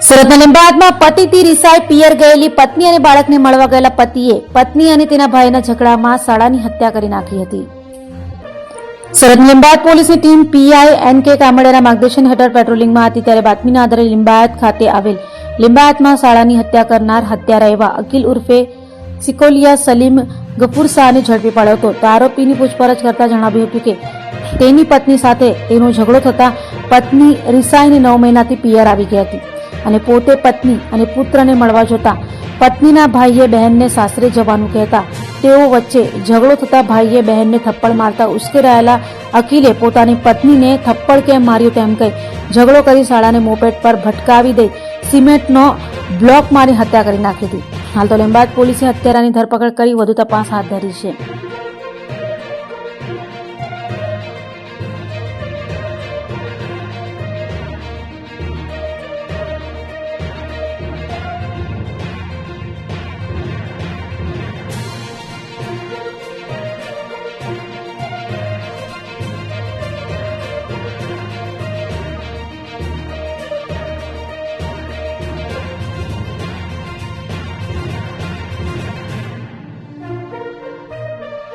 સુરતના લીંબાયતમાં પતિથી રિસાઈ પિયર ગયેલી પત્ની અને બાળકને મળવા ગયેલા પતિએ પત્ની અને તેના ભાઈના ઝઘડામાં સાળાની હત્યા કરી નાખી હતી. સુરત લીંબાયત પોલીસની ટીમ પીઆઈ એન.કે. કામડિયાના માર્ગદર્શન હેઠળ પેટ્રોલિંગમાં હતી ત્યારે બાતમીના આધારે લીંબાયત ખાતે આવેલ લીંબાયતમાં સાળાની હત્યા કરનાર હત્યારા એવા અકીલ ઉર્ફે સિકોલિયા સલીમ ગફુર શાહને ઝડપી પાડ્યો હતો. તો આરોપીની પૂછપરછ કરતા જણાવ્યું હતું કે તેની પત્ની સાથે તેનો ઝઘડો થતા પત્ની રિસાઈને 9 મહિનાથી પિયર આવી ગઈ હતી અને પોતે પત્ની અને પુત્રને મળવા જતા પત્નીના ભાઈએ બહેનને સાસરે જવાનું કહેતા તેઓ વચ્ચે ઝઘડો થતા ભાઈએ બહેનને થપ્પડ મારતા ઉશ્કેરાયેલા અકીલે પોતાની પત્નીને થપ્પડ કેમ માર્યો તેમ કહી ઝઘડો કરી શાળાને મોપેડ પર ભટકાવી દઈ સિમેન્ટનો બ્લોક મારી હત્યા કરી નાખી હતી. હાલ તો લીંબાયત પોલીસે હત્યારાની ધરપકડ કરી વધુ તપાસ હાથ ધરી છે.